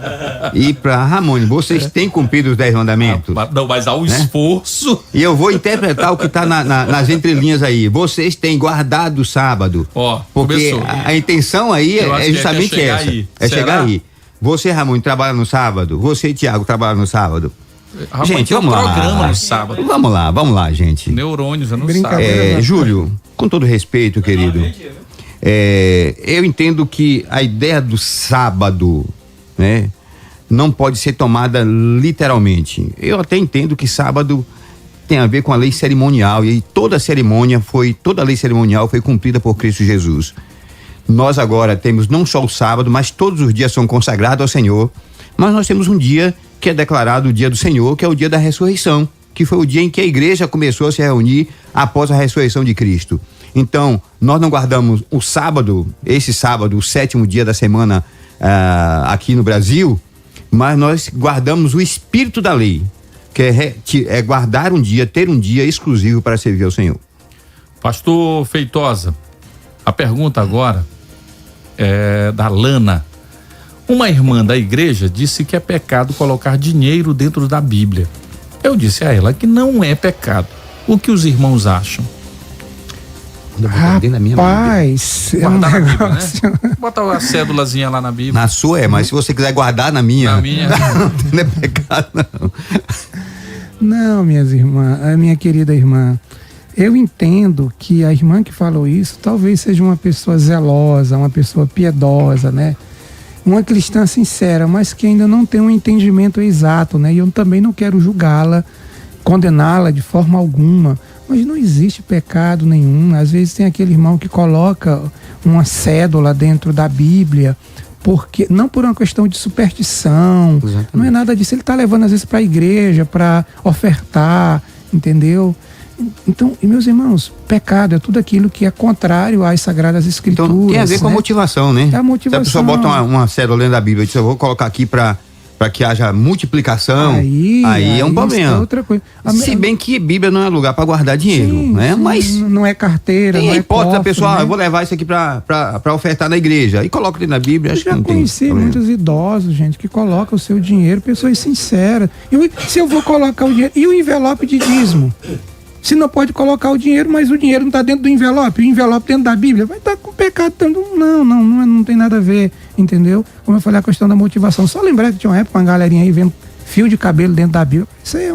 e para Ramone. Vocês têm cumprido os 10 mandamentos? Não, mas há um esforço. E eu vou interpretar o que está nas entrelinhas aí. Vocês têm guardado o sábado. Porque a intenção aí é justamente essa. É chegar aí. Você, Ramone, trabalha no sábado? Você, Tiago, trabalha no sábado? Gente, vamos lá. Programa no sábado. Vamos lá, gente. Neurônios, eu não sei. Júlio, com todo respeito, querido, eu entendo que a ideia do sábado, né, não pode ser tomada literalmente. Eu até entendo que sábado tem a ver com a lei cerimonial e toda a lei cerimonial foi cumprida por Cristo Jesus. Nós agora temos não só o sábado, mas todos os dias são consagrados ao Senhor, mas nós temos um dia que é declarado o dia do Senhor, que é o dia da ressurreição, que foi o dia em que a igreja começou a se reunir após a ressurreição de Cristo. Então, nós não guardamos o sábado, esse sábado, o 7º dia da semana aqui no Brasil, mas nós guardamos o espírito da lei, que é guardar um dia, ter um dia exclusivo para servir ao Senhor. Pastor Feitosa, a pergunta agora é da Lana. Uma irmã da igreja disse que é pecado colocar dinheiro dentro da Bíblia. Eu disse a ela que não é pecado. O que os irmãos acham? Rapaz, é um negócio... Bíblia, né? Bota a cédulazinha lá na Bíblia. Na sua mas se você quiser guardar na minha... não é pecado, não. Não, minhas irmãs, a minha querida irmã, eu entendo que a irmã que falou isso talvez seja uma pessoa zelosa, uma pessoa piedosa, né? Uma cristã sincera, mas que ainda não tem um entendimento exato, né? E eu também não quero julgá-la, condená-la de forma alguma, mas não existe pecado nenhum. Às vezes tem aquele irmão que coloca uma cédula dentro da Bíblia, porque não por uma questão de superstição, exatamente. Não é nada disso. Ele está levando às vezes para a igreja, para ofertar, entendeu? Então, e meus irmãos, pecado é tudo aquilo que é contrário às Sagradas Escrituras. Então, tem a ver com a motivação, né? É a motivação. Se a pessoa bota uma cédula dentro da Bíblia e diz, eu vou colocar aqui para que haja multiplicação, aí é um problema. É outra coisa. Se bem que Bíblia não é lugar para guardar dinheiro, né? Sim, mas não é carteira, tem não a é hipótese da pessoa, né? Eu vou levar isso aqui para ofertar na igreja e coloca dentro da Bíblia. Eu já conheci muitos idosos, gente, que colocam o seu dinheiro, pessoas sinceras. Se eu vou colocar o dinheiro, e o envelope de dízimo? Se não pode colocar o dinheiro, mas o dinheiro não está dentro do envelope, o envelope dentro da Bíblia, vai estar com pecado tanto. Não tem nada a ver, entendeu? Como eu falei, a questão da motivação. Só lembrar que tinha uma época, uma galerinha aí vendo fio de cabelo dentro da Bíblia. Isso aí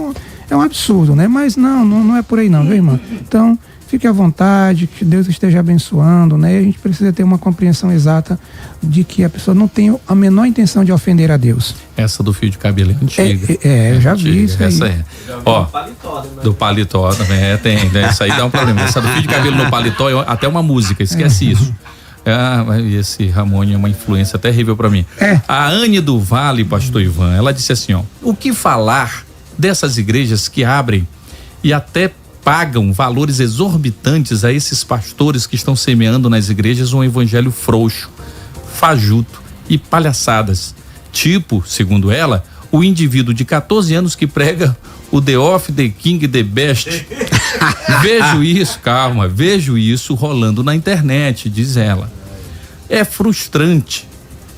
é um absurdo, né? Mas não é por aí não, viu, irmão? Então, fique à vontade, que Deus esteja abençoando, né? A gente precisa ter uma compreensão exata de que a pessoa não tem a menor intenção de ofender a Deus. Essa do fio de cabelo é antiga. Eu já vi isso aí. Essa é. Ó, do paletó também, tem, né? Isso aí dá um problema. Essa do fio de cabelo no paletó, até uma música, esquece isso. Esse Ramone é uma influência terrível para mim. A Anne do Vale, pastor Ivan, ela disse assim, ó: o que falar dessas igrejas que abrem e até pagam valores exorbitantes a esses pastores que estão semeando nas igrejas um evangelho frouxo, fajuto e palhaçadas, tipo, segundo ela, o indivíduo de 14 anos que prega o The Of, The King, The Best. Vejo isso rolando na internet, diz ela. É frustrante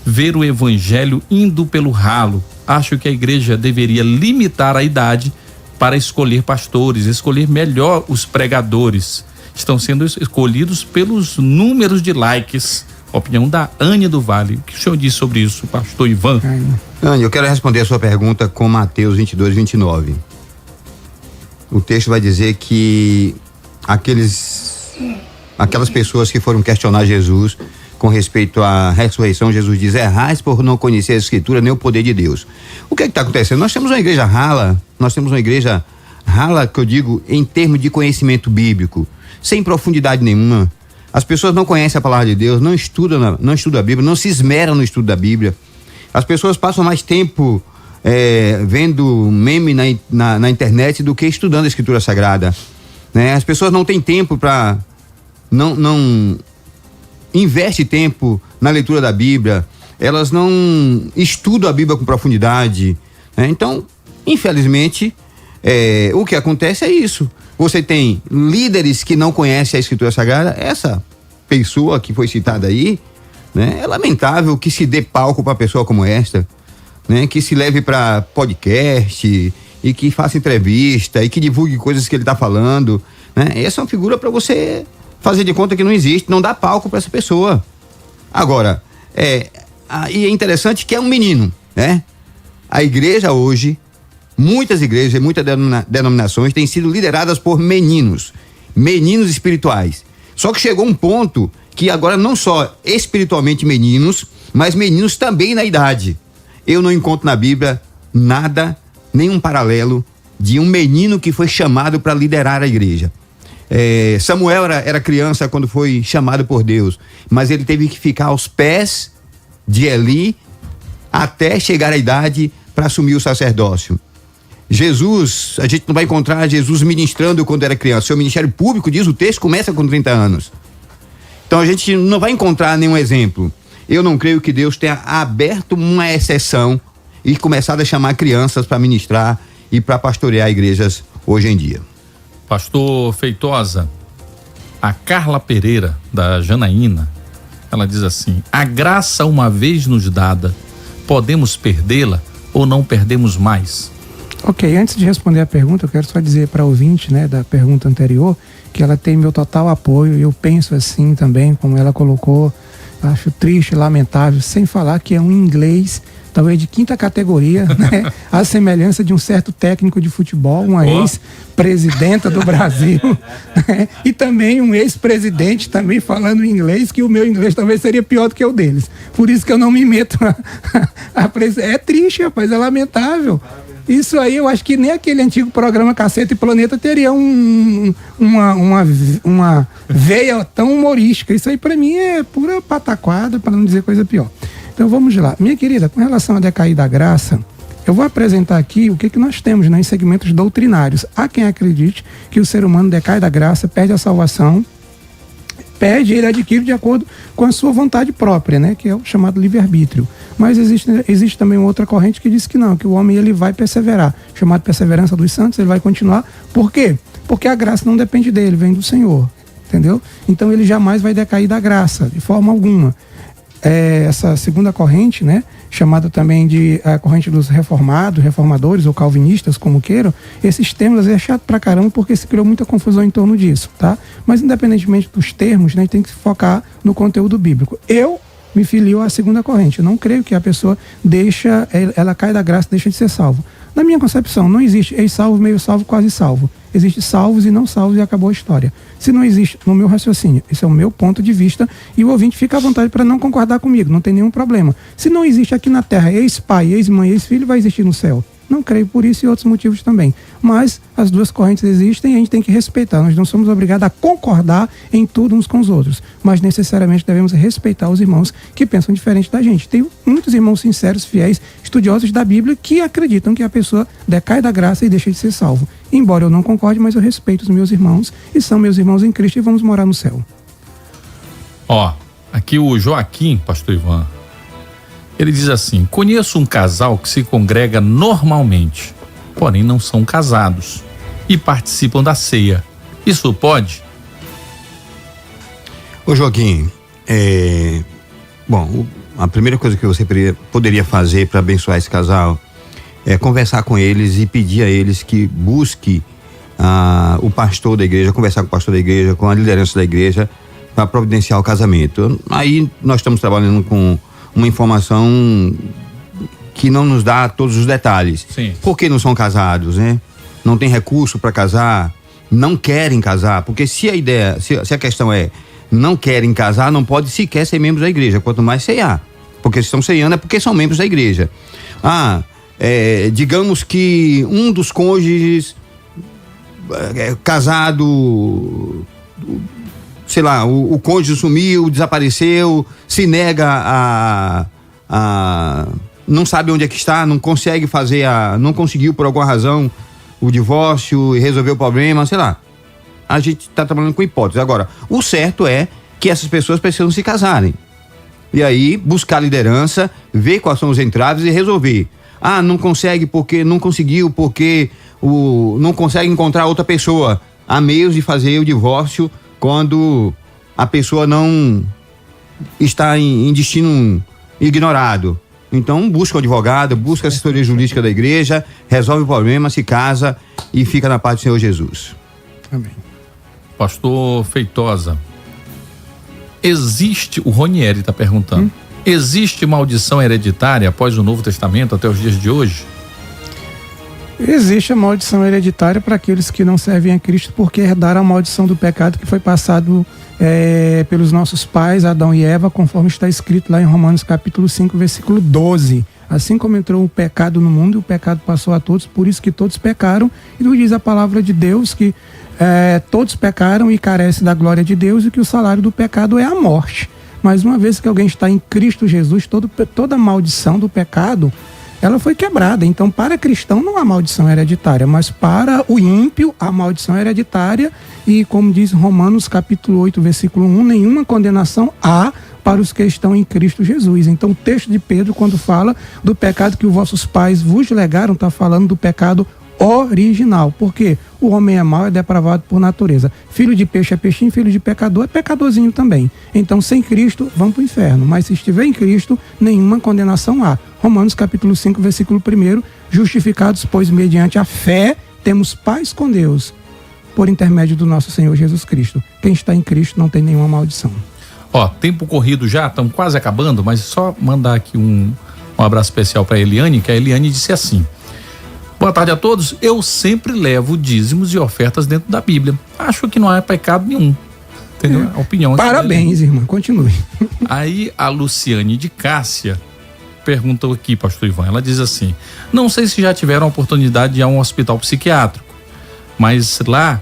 ver o evangelho indo pelo ralo. Acho que a igreja deveria limitar a idade para escolher pastores, escolher melhor os pregadores. Estão sendo escolhidos pelos números de likes. Opinião da Anne do Vale. O que o senhor diz sobre isso, pastor Ivan? Anne, eu quero responder a sua pergunta com Mateus 22, 29. O texto vai dizer que aquelas pessoas que foram questionar Jesus com respeito à ressurreição, Jesus diz: errais por não conhecer a Escritura nem o poder de Deus. O que está acontecendo? Nós temos uma igreja rala, que eu digo em termos de conhecimento bíblico, sem profundidade nenhuma. As pessoas não conhecem a palavra de Deus, não estudam a Bíblia, não se esmeram no estudo da Bíblia. As pessoas passam mais tempo vendo meme na internet do que estudando a Escritura Sagrada, né? As pessoas não têm tempo para não investe tempo na leitura da Bíblia, elas não estudam a Bíblia com profundidade, né? Então, infelizmente, o que acontece é isso. Você tem líderes que não conhecem a Escritura Sagrada. Essa pessoa que foi citada aí, né? É lamentável que se dê palco para pessoa como esta, né? Que se leve para podcast e que faça entrevista e que divulgue coisas que ele está falando, né? Essa é uma figura para você fazer de conta que não existe, não dá palco para essa pessoa. Agora, e é interessante que é um menino, né? A igreja hoje, muitas igrejas e muitas denominações têm sido lideradas por meninos espirituais. Só que chegou um ponto que agora não só espiritualmente meninos, mas meninos também na idade. Eu não encontro na Bíblia nada, nenhum paralelo de um menino que foi chamado para liderar a igreja. Samuel era criança quando foi chamado por Deus, mas ele teve que ficar aos pés de Eli até chegar à idade para assumir o sacerdócio. Jesus, a gente não vai encontrar Jesus ministrando quando era criança. Seu ministério público, diz o texto, começa com 30 anos. Então a gente não vai encontrar nenhum exemplo. Eu não creio que Deus tenha aberto uma exceção e começado a chamar crianças para ministrar e para pastorear igrejas hoje em dia. Pastor Feitosa, a Carla Pereira, da Janaína, ela diz assim: a graça uma vez nos dada, podemos perdê-la ou não perdemos mais? Ok, antes de responder a pergunta, eu quero só dizer para a ouvinte, né, da pergunta anterior, que ela tem meu total apoio. Eu penso assim também, como ela colocou. Acho triste, lamentável, sem falar que é um inglês talvez de quinta categoria, né? A semelhança de um certo técnico de futebol, uma ex-presidenta do Brasil, né? E também um ex-presidente também falando inglês, que o meu inglês talvez seria pior do que o deles. Por isso que eu não me meto é triste, rapaz, é lamentável. Isso aí eu acho que nem aquele antigo programa Caceta e Planeta teria uma veia tão humorística. Isso aí pra mim é pura pataquada, para não dizer coisa pior. Então vamos lá. Minha querida, com relação a decair da graça, eu vou apresentar aqui o que nós temos, né, em segmentos doutrinários. Há quem acredite que o ser humano decai da graça, perde a salvação, ele adquire de acordo com a sua vontade própria, né, que é o chamado livre-arbítrio. Mas existe também outra corrente que diz que não, que o homem ele vai perseverar, chamado perseverança dos santos, ele vai continuar. Por quê? Porque a graça não depende dele, vem do Senhor, entendeu? Então ele jamais vai decair da graça, de forma alguma. Essa segunda corrente, né, chamada também de a corrente dos reformadores ou calvinistas, como queiram, esses termos é chato pra caramba porque se criou muita confusão em torno disso, tá? Mas independentemente dos termos, né, a gente tem que se focar no conteúdo bíblico. Eu me filio à segunda corrente. Eu não creio que a pessoa ela cai da graça e deixa de ser salvo. Na minha concepção, não existe ex-salvo, meio salvo, quase salvo. Existe salvos e não salvos e acabou a história. Se não existe, no meu raciocínio, esse é o meu ponto de vista, e o ouvinte fica à vontade para não concordar comigo, não tem nenhum problema. Se não existe aqui na terra ex-pai, ex-mãe, ex-filho, vai existir no céu. Não creio por isso e outros motivos também. Mas as duas correntes existem e a gente tem que respeitar. Nós não somos obrigados a concordar em tudo uns com os outros, mas necessariamente devemos respeitar os irmãos que pensam diferente da gente. Tem muitos irmãos sinceros, fiéis, estudiosos da Bíblia que acreditam que a pessoa decai da graça e deixa de ser salvo. Embora eu não concorde, mas eu respeito os meus irmãos e são meus irmãos em Cristo e vamos morar no céu. Aqui o Joaquim, pastor Ivan, ele diz assim: conheço um casal que se congrega normalmente, porém não são casados e participam da ceia. Isso pode? Ô Joaquim, a primeira coisa que você poderia fazer para abençoar esse casal é conversar com eles e pedir a eles que busque o pastor da igreja, conversar com o pastor da igreja, com a liderança da igreja, para providenciar o casamento. Aí nós estamos trabalhando com uma informação que não nos dá todos os detalhes. Sim. Por que não são casados, né? Não tem recurso para casar, não querem casar, porque se a questão é não querem casar, não pode sequer ser membros da igreja, quanto mais ceiar, porque se estão ceiando é porque são membros da igreja. Digamos que um dos cônjuges casado, sei lá, o cônjuge sumiu, desapareceu, se nega não sabe onde é que está, não consegue não conseguiu por alguma razão o divórcio e resolver o problema, sei lá. A gente está trabalhando com hipóteses. Agora, o certo é que essas pessoas precisam se casarem. E aí, buscar liderança, ver quais são os entraves e resolver. Não consegue porque não conseguiu, porque não consegue encontrar outra pessoa. Há meios de fazer o divórcio quando a pessoa não está em destino ignorado. Então, busca um advogado, busca a assessoria jurídica da igreja, resolve o problema, se casa e fica na paz do Senhor Jesus. Amém. Pastor Feitosa, o Ronieri está perguntando, existe maldição hereditária após o Novo Testamento até os dias de hoje? Existe a maldição hereditária para aqueles que não servem a Cristo porque herdaram a maldição do pecado que foi passado pelos nossos pais, Adão e Eva, conforme está escrito lá em Romanos capítulo 5, versículo 12. Assim como entrou o pecado no mundo, o pecado passou a todos, por isso que todos pecaram. E nos diz a palavra de Deus que todos pecaram e carecem da glória de Deus e que o salário do pecado é a morte. Mas uma vez que alguém está em Cristo Jesus, toda a maldição do pecado, ela foi quebrada. Então, para cristão não há maldição hereditária, mas para o ímpio há maldição hereditária. E como diz Romanos capítulo 8, versículo 1, nenhuma condenação há para os que estão em Cristo Jesus. Então, o texto de Pedro, quando fala do pecado que os vossos pais vos legaram, está falando do pecado original. Porque o homem é mau, é depravado por natureza. Filho de peixe é peixinho, filho de pecador é pecadorzinho também. Então, sem Cristo, vão para o inferno. Mas se estiver em Cristo, nenhuma condenação há. Romanos capítulo 5, versículo 1, justificados, pois mediante a fé, temos paz com Deus, por intermédio do nosso Senhor Jesus Cristo. Quem está em Cristo não tem nenhuma maldição. Tempo corrido já, estamos quase acabando, mas só mandar aqui um abraço especial para a Eliane, que a Eliane disse assim: boa tarde a todos, eu sempre levo dízimos e ofertas dentro da Bíblia. Acho que não há pecado nenhum. Entendeu? A opinião. Parabéns, irmã, continue. Aí a Luciane de Cássia perguntou aqui, pastor Ivan, ela diz assim: não sei se já tiveram a oportunidade de ir a um hospital psiquiátrico, mas lá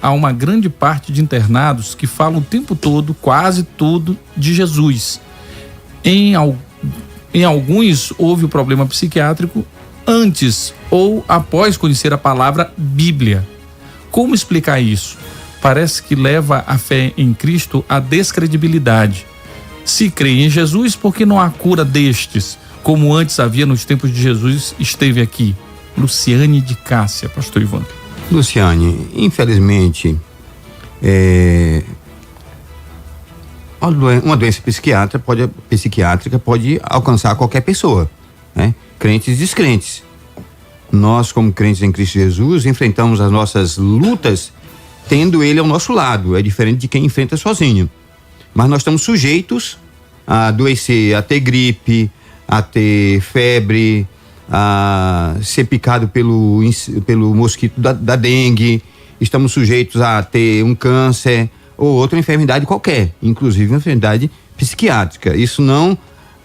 há uma grande parte de internados que falam o tempo todo, quase tudo, de Jesus. Em alguns houve o problema psiquiátrico antes ou após conhecer a palavra Bíblia. Como explicar isso? Parece que leva a fé em Cristo à descredibilidade. Se crê em Jesus, por que não há cura destes, como antes havia nos tempos de Jesus esteve aqui? Luciane de Cássia, pastor Ivan. Luciane, infelizmente, uma doença psiquiátrica pode alcançar qualquer pessoa, né? Crentes e descrentes. Nós, como crentes em Cristo Jesus, enfrentamos as nossas lutas tendo Ele ao nosso lado. É diferente de quem enfrenta sozinho. Mas nós estamos sujeitos a adoecer, a ter gripe, a ter febre, a ser picado pelo mosquito da dengue. estamos sujeitos a ter um câncer ou outra enfermidade qualquer, inclusive uma enfermidade psiquiátrica. Isso não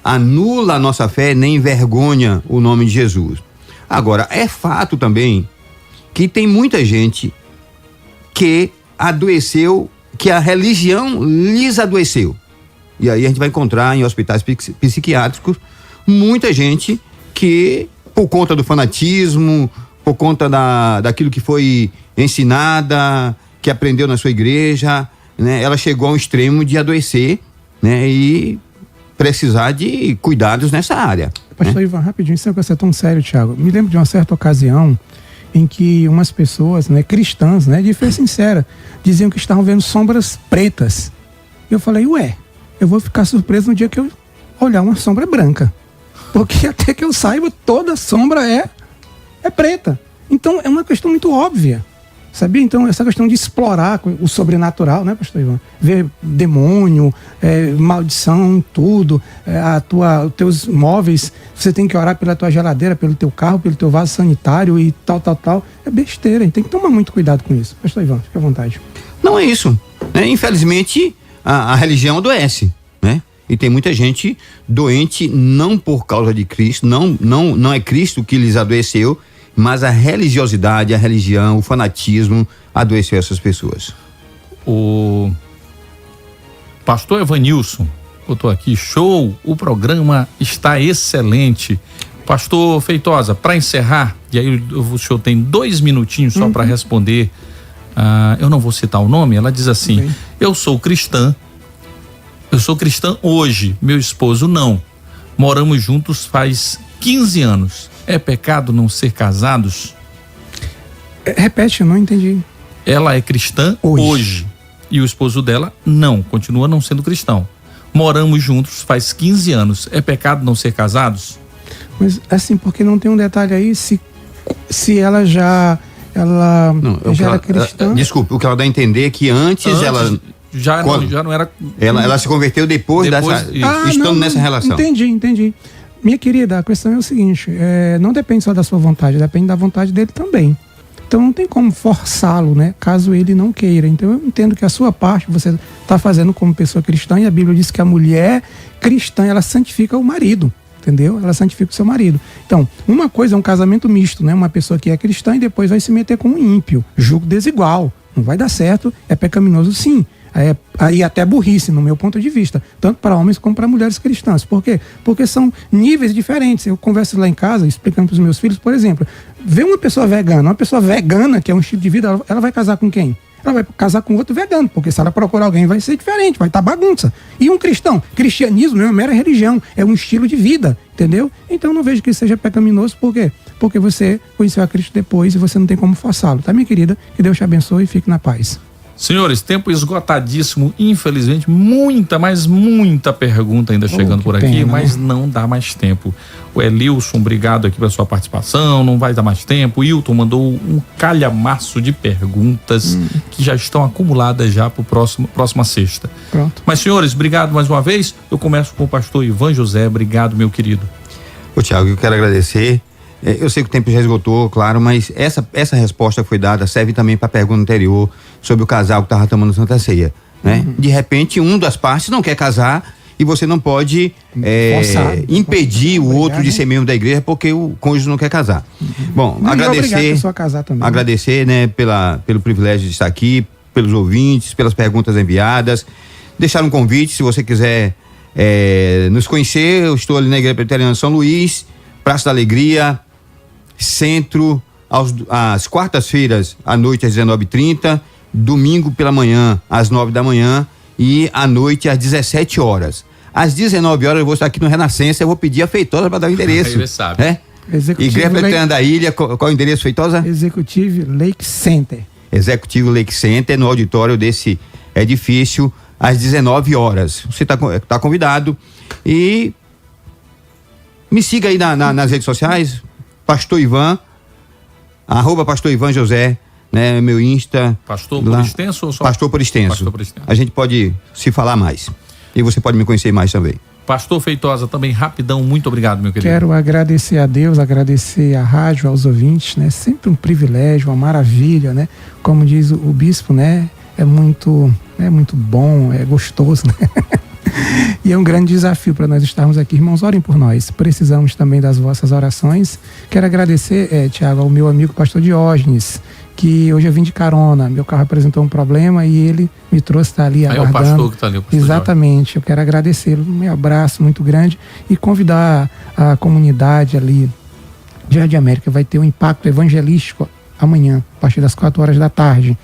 anula a nossa fé, nem envergonha o nome de Jesus. Agora, é fato também que tem muita gente que adoeceu, que a religião lhes adoeceu. E aí a gente vai encontrar em hospitais psiquiátricos muita gente que, por conta do fanatismo, por conta daquilo que foi ensinada, que aprendeu na sua igreja, né, ela chegou ao extremo de adoecer, né, e precisar de cuidados nessa área. Pastor Ivan, rapidinho, isso é uma coisa tão sério, Thiago. Me lembro de uma certa ocasião em que umas pessoas, né, cristãs, né, de fé sincera, diziam que estavam vendo sombras pretas. E eu falei, eu vou ficar surpreso no dia que eu olhar uma sombra branca. Porque até que eu saiba, toda sombra é preta. Então é uma questão muito óbvia. Sabia? Então, essa questão de explorar o sobrenatural, né, pastor Ivan? Ver demônio, maldição, tudo, os teus móveis, você tem que orar pela tua geladeira, pelo teu carro, pelo teu vaso sanitário e tal. É besteira, a gente tem que tomar muito cuidado com isso. Pastor Ivan, fique à vontade. Não é isso. Infelizmente, a religião adoece, né? E tem muita gente doente não por causa de Cristo, não é Cristo que lhes adoeceu, mas a religiosidade, a religião, o fanatismo adoeceu essas pessoas. O pastor Evanilson botou aqui, show, o programa está excelente. Pastor Feitosa, para encerrar, e aí o senhor tem 2 minutinhos só para responder, eu não vou citar o nome, ela diz assim, eu sou cristã hoje, meu esposo não, moramos juntos faz 15 anos. É pecado não ser casados? Repete, eu não entendi. Ela é cristã hoje. E o esposo dela não, continua não sendo cristão. Moramos juntos faz 15 anos. É pecado não ser casados? Mas assim, porque não tem um detalhe aí, se ela já era cristã. Desculpe, o que ela dá a entender é que antes ela já não era. Ela se converteu depois estando nessa relação. Entendi. Minha querida, a questão é o seguinte, não depende só da sua vontade, depende da vontade dele também. Então não tem como forçá-lo, né? Caso ele não queira. Então eu entendo que a sua parte você está fazendo como pessoa cristã, e a Bíblia diz que a mulher cristã, ela santifica o marido, entendeu? Ela santifica o seu marido. Então, uma coisa é um casamento misto, né? Uma pessoa que é cristã e depois vai se meter com um ímpio, julgo desigual. Não vai dar certo, é pecaminoso sim. Aí até burrice, no meu ponto de vista, tanto para homens como para mulheres cristãs. Por quê? Porque são níveis diferentes. Eu converso lá em casa, explicando para os meus filhos, por exemplo, ver uma pessoa vegana, que é um estilo de vida, ela vai casar com quem? Ela vai casar com outro vegano, porque se ela procurar alguém vai ser diferente, vai estar bagunça. E um cristão, cristianismo não é uma mera religião, é um estilo de vida, entendeu? Então não vejo que isso seja pecaminoso, por quê? Porque você conheceu a Cristo depois e você não tem como forçá-lo, tá, minha querida? Que Deus te abençoe e fique na paz. Senhores, tempo esgotadíssimo, infelizmente, muita pergunta ainda chegando por aqui, pena, mas não dá mais tempo. O Elilson, obrigado aqui pela sua participação, não vai dar mais tempo. O Hilton mandou um calhamaço de perguntas que já estão acumuladas já para próxima sexta. Pronto. Mas, senhores, obrigado mais uma vez. Eu começo com o pastor Ivan José, obrigado, meu querido. Ô Tiago, eu quero agradecer. Eu sei que o tempo já esgotou, claro, mas essa resposta que foi dada serve também para a pergunta anterior sobre o casal que estava tomando Santa Ceia, né? De repente, um das partes não quer casar e você não pode impedir o outro de ser membro da igreja porque o cônjuge não quer casar. Bom, agradecer, né, pelo privilégio de estar aqui, pelos ouvintes, pelas perguntas enviadas, deixar um convite, se você quiser nos conhecer, eu estou ali na Igreja Presbiteriana São Luís, Praça da Alegria, Centro, às quartas-feiras à noite às 19h30, domingo pela manhã às 9 da manhã e à noite às 17 horas. Às 19 horas eu vou estar aqui no Renascença, eu vou pedir a Feitosa para dar o endereço. Ele sabe. Igreja Presbiteriana da Ilha, qual é o endereço, Feitosa? Executive Lake Center. Executivo Lake Center, no auditório desse edifício, às 19 horas. Você tá convidado e me siga aí nas redes sociais, Pastor Ivan, @Pastor Ivan José, né? Meu Insta. Pastor por extenso ou só? Pastor por extenso. A gente pode se falar mais. E você pode me conhecer mais também. Pastor Feitosa, também rapidão, muito obrigado, meu querido. Quero agradecer a Deus, agradecer à rádio, aos ouvintes, né? Sempre um privilégio, uma maravilha, né? Como diz o bispo, né? É muito bom, é gostoso, né? E é um grande desafio para nós estarmos aqui. Irmãos, orem por nós. Precisamos também das vossas orações. Quero agradecer, Tiago, ao meu amigo pastor Diógenes, que hoje eu vim de carona. Meu carro apresentou um problema e ele me trouxe, tá ali aguardando. É o pastor que está ali, o pastor Exatamente. Eu quero agradecê-lo. Um meu abraço muito grande e convidar a comunidade ali de Jardim América. Vai ter um impacto evangelístico amanhã, a partir das 4h.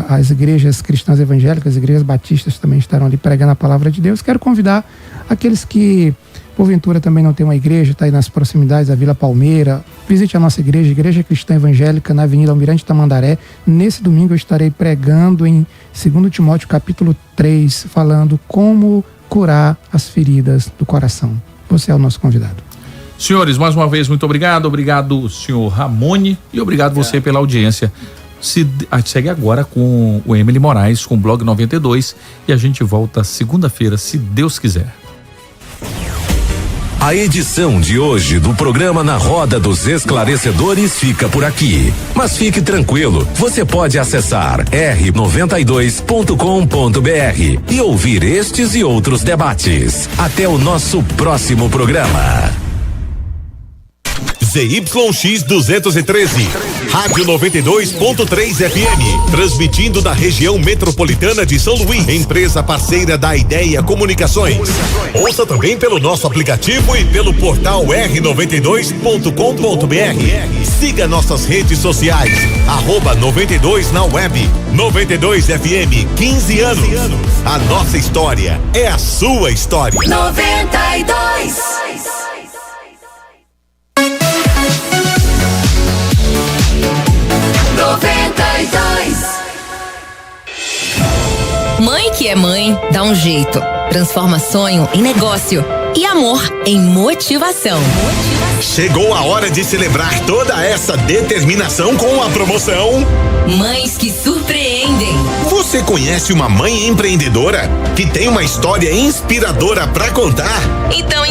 As igrejas cristãs evangélicas, as igrejas batistas também estarão ali pregando a palavra de Deus. Quero convidar aqueles que, porventura, também não têm uma igreja, está aí nas proximidades da Vila Palmeira. Visite a nossa igreja, Igreja Cristã Evangélica, na Avenida Almirante Tamandaré. Nesse domingo eu estarei pregando em 2 Timóteo capítulo 3, falando como curar as feridas do coração. Você é o nosso convidado. Senhores, mais uma vez, muito obrigado. Obrigado, senhor Ramone, e obrigado você pela audiência. Segue agora com o Emily Moraes, com o Blog 92, e a gente volta segunda-feira, se Deus quiser. A edição de hoje do programa Na Roda dos Esclarecedores fica por aqui. Mas fique tranquilo, você pode acessar r92.com.br e ouvir estes e outros debates. Até o nosso próximo programa. ZYX 213, Rádio 92.3 FM, transmitindo da região metropolitana de São Luís, empresa parceira da Ideia Comunicações. Ouça também pelo nosso aplicativo e pelo portal r92.com.br. Siga nossas redes sociais, @92 na web, 92 FM, 15 anos. A nossa história é a sua história. 92. Mãe que é mãe, dá um jeito. Transforma sonho em negócio e amor em motivação. Chegou a hora de celebrar toda essa determinação com a promoção Mães que Surpreendem. Você conhece uma mãe empreendedora que tem uma história inspiradora para contar? Então